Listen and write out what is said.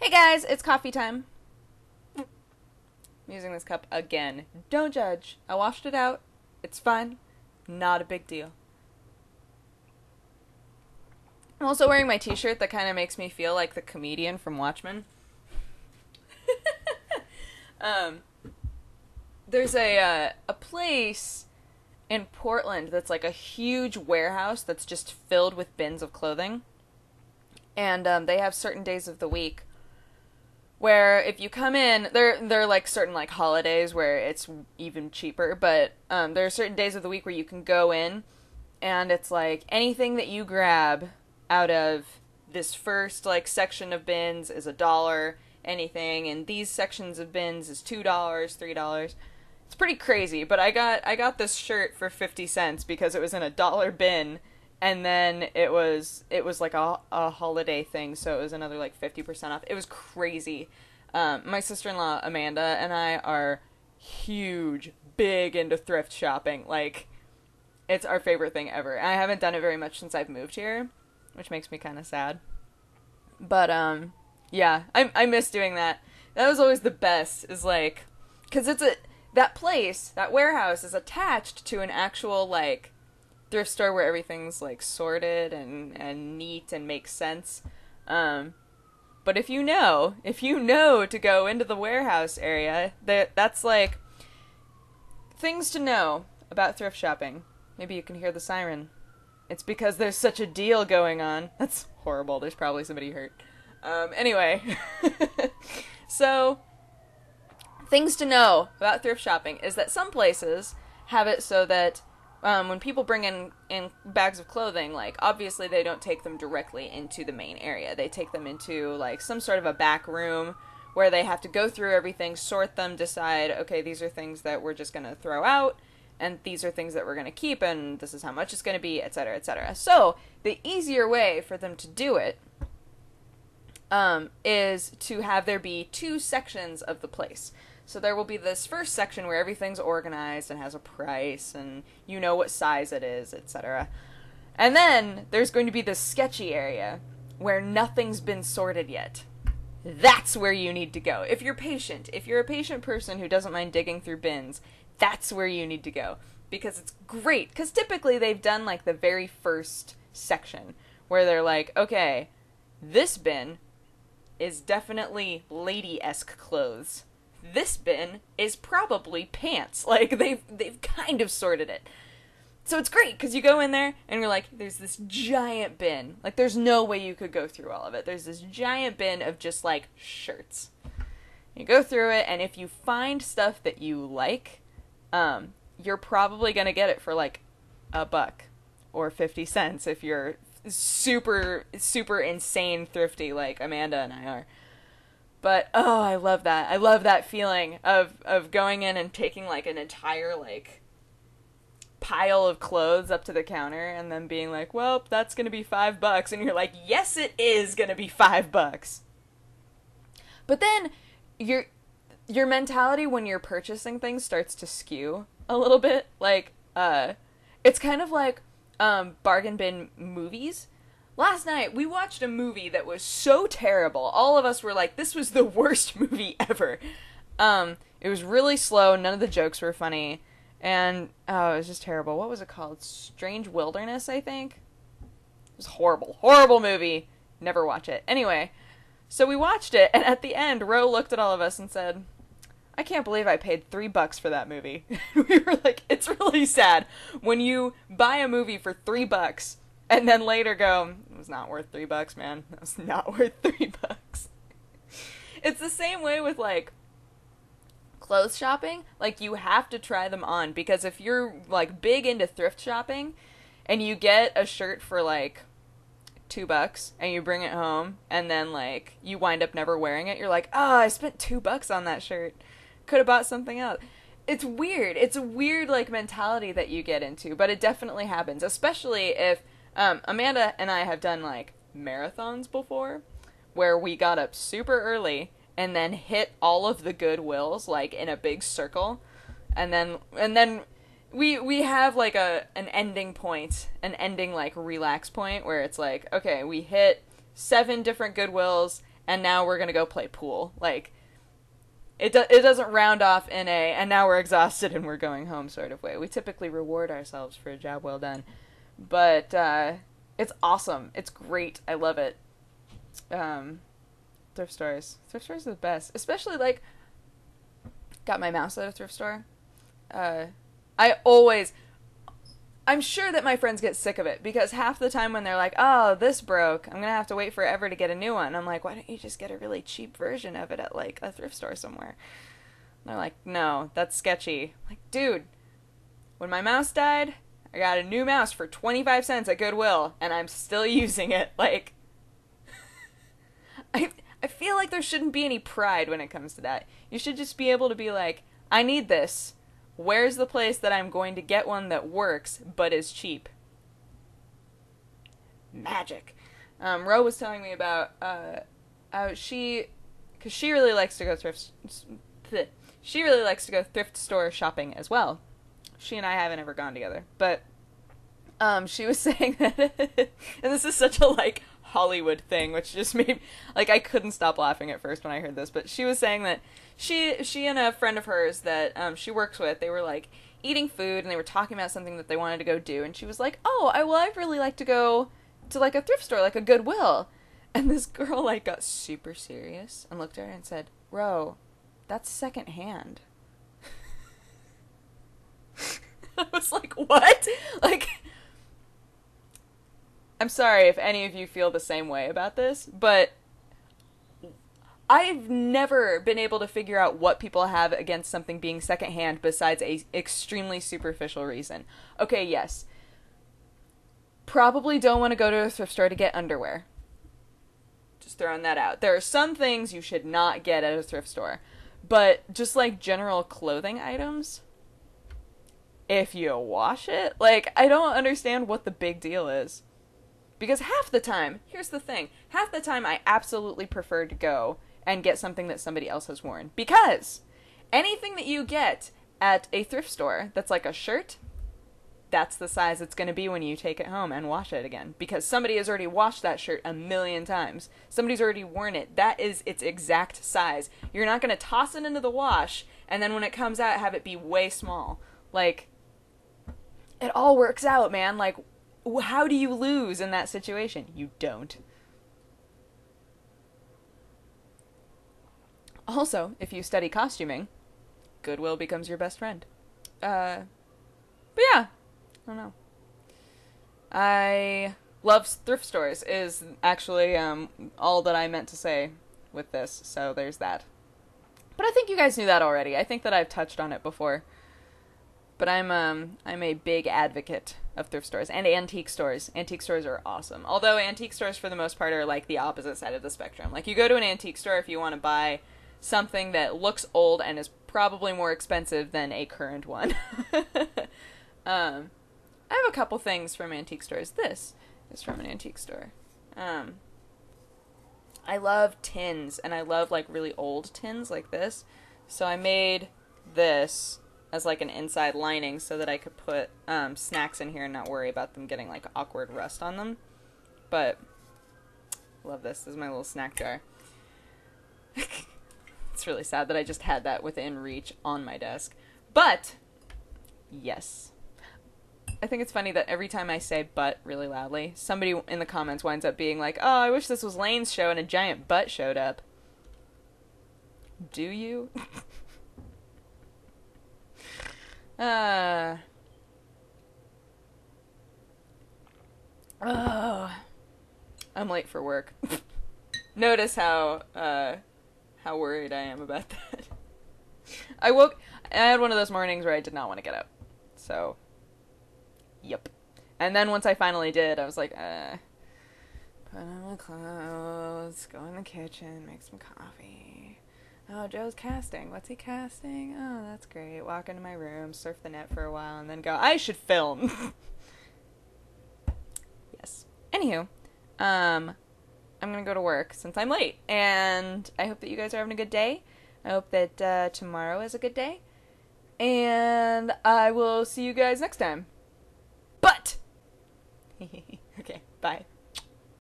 Hey guys, it's coffee time. I'm using this cup again. Don't judge. I washed it out. It's fine. Not a big deal. I'm also wearing my t-shirt that kind of makes me feel like the comedian from Watchmen. There's a place in Portland that's like a huge warehouse that's just filled with bins of clothing. And they have certain days of the week where if you come in, there are like certain like holidays where it's even cheaper, but there are certain days of the week where you can go in and it's like anything that you grab out of this first like section of bins is $1, anything in these sections of bins is $2, $3. It's pretty crazy, but I got this shirt for 50 cents because it was in $1 bin. And then it was like a holiday thing, so it was another like 50% off. It was crazy. My sister-in-law Amanda and I are big into thrift shopping. Like, it's our favorite thing ever. I haven't done it very much since I've moved here, which makes me kind of sad. But yeah, I miss doing that. That was always the best. Is like, because that warehouse is attached to an actual like thrift store where everything's like sorted and neat and makes sense. But if you know to go into the warehouse area, that's like things to know about thrift shopping. Maybe you can hear the siren. It's because there's such a deal going on. That's horrible. There's probably somebody hurt. Anyway. So, things to know about thrift shopping is that some places have it so that when people bring in bags of clothing, like, obviously they don't take them directly into the main area. They take them into, like, some sort of a back room where they have to go through everything, sort them, decide, okay, these are things that we're just going to throw out, and these are things that we're going to keep, and this is how much it's going to be, etc., etc. So, the easier way for them to do it is to have there be two sections of the place. So there will be this first section where everything's organized and has a price and you know what size it is, etc. And then there's going to be this sketchy area where nothing's been sorted yet. That's where you need to go. If you're a patient person who doesn't mind digging through bins, that's where you need to go. Because it's great. Because typically they've done like the very first section where they're like, okay, this bin is definitely lady-esque clothes. This bin is probably pants. Like, they've kind of sorted it. So it's great, because you go in there, and you're like, there's this giant bin. Like, there's no way you could go through all of it. There's this giant bin of just, like, shirts. You go through it, and if you find stuff that you like, you're probably going to get it for, like, $1 or 50 cents if you're super, super insane thrifty like Amanda and I are. But, oh, I love that. I love that feeling of going in and taking, like, an entire, like, pile of clothes up to the counter and then being like, well, that's gonna be $5. And you're like, yes, it is gonna be $5. But then your mentality when you're purchasing things starts to skew a little bit. Like, it's kind of like bargain bin movies. Last night, we watched a movie that was so terrible. All of us were like, this was the worst movie ever. It was really slow. None of the jokes were funny. And, oh, it was just terrible. What was it called? Strange Wilderness, I think? It was horrible. Horrible movie. Never watch it. Anyway, so we watched it, and at the end, Ro looked at all of us and said, I can't believe I paid $3 for that movie. We were like, it's really sad when you buy a movie for $3 and then later go, it was not worth $3, man. It was not worth $3. It's the same way with, like, clothes shopping. Like, you have to try them on, because if you're, like, big into thrift shopping and you get a shirt for, like, $2 and you bring it home and then, like, you wind up never wearing it, you're like, oh, I spent $2 on that shirt. Could have bought something else. It's weird. It's a weird, like, mentality that you get into, but it definitely happens, especially if Amanda and I have done, like, marathons before where we got up super early and then hit all of the Goodwills, like, in a big circle, and then we have, like, an ending point, like, relax point, where it's like, okay, we hit 7 different Goodwills, and now we're gonna go play pool. Like, it doesn't round off in a, and now we're exhausted and we're going home sort of way. We typically reward ourselves for a job well done. But, it's awesome. It's great. I love it. Thrift stores. Thrift stores are the best. Especially, like, got my mouse at a thrift store. I'm sure that my friends get sick of it, because half the time when they're like, oh, this broke, I'm gonna have to wait forever to get a new one. I'm like, why don't you just get a really cheap version of it at, like, a thrift store somewhere? And they're like, no, that's sketchy. I'm like, dude, when my mouse died, I got a new mouse for 25 cents at Goodwill, and I'm still using it. Like, I feel like there shouldn't be any pride when it comes to that. You should just be able to be like, I need this. Where's the place that I'm going to get one that works but is cheap? Magic. Ro was telling me about because she really likes to go thrift store shopping as well. She and I haven't ever gone together, but she was saying that, and this is such a, like, Hollywood thing, which just made, like, I couldn't stop laughing at first when I heard this, but she was saying that she and a friend of hers that she works with, they were, like, eating food, and they were talking about something that they wanted to go do, and she was like, oh, I'd really like to go to, like, a thrift store, like a Goodwill. And this girl, like, got super serious and looked at her and said, Ro, that's secondhand. I was like, what? Like, I'm sorry if any of you feel the same way about this, but I've never been able to figure out what people have against something being secondhand besides a extremely superficial reason. Okay, yes. Probably don't want to go to a thrift store to get underwear. Just throwing that out. There are some things you should not get at a thrift store, but just, like, general clothing items, if you wash it, like, I don't understand what the big deal is. Because half the time, here's the thing, half the time I absolutely prefer to go and get something that somebody else has worn. Because anything that you get at a thrift store that's like a shirt, that's the size it's going to be when you take it home and wash it again. Because somebody has already washed that shirt 1,000,000 times. Somebody's already worn it. That is its exact size. You're not going to toss it into the wash and then when it comes out have it be way small. Like, it all works out, man. Like, how do you lose in that situation? You don't. Also, if you study costuming, Goodwill becomes your best friend. But yeah, I don't know. I love thrift stores is actually all that I meant to say with this, so there's that. But I think you guys knew that already. I think that I've touched on it before. But I'm a big advocate of thrift stores and antique stores. Antique stores are awesome. Although antique stores for the most part are like the opposite side of the spectrum. Like, you go to an antique store if you want to buy something that looks old and is probably more expensive than a current one. I have a couple things from antique stores. This is from an antique store. I love tins, and I love, like, really old tins like this. So I made this as, like, an inside lining so that I could put snacks in here and not worry about them getting, like, awkward rust on them. But love this. This is my little snack jar. It's really sad that I just had that within reach on my desk. But yes. I think it's funny that every time I say "but" really loudly, somebody in the comments winds up being like, oh, I wish this was Lane's show and a giant butt showed up. Do you? Oh, I'm late for work. Notice how worried I am about that. I had one of those mornings where I did not want to get up. So, yep. And then once I finally did, I was like, put on my clothes, go in the kitchen, make some coffee. Oh, Joe's casting. What's he casting? Oh, that's great. Walk into my room, surf the net for a while, and then go, I should film. Yes. Anywho, I'm gonna go to work since I'm late, and I hope that you guys are having a good day. I hope that tomorrow is a good day, and I will see you guys next time. But! Okay, bye.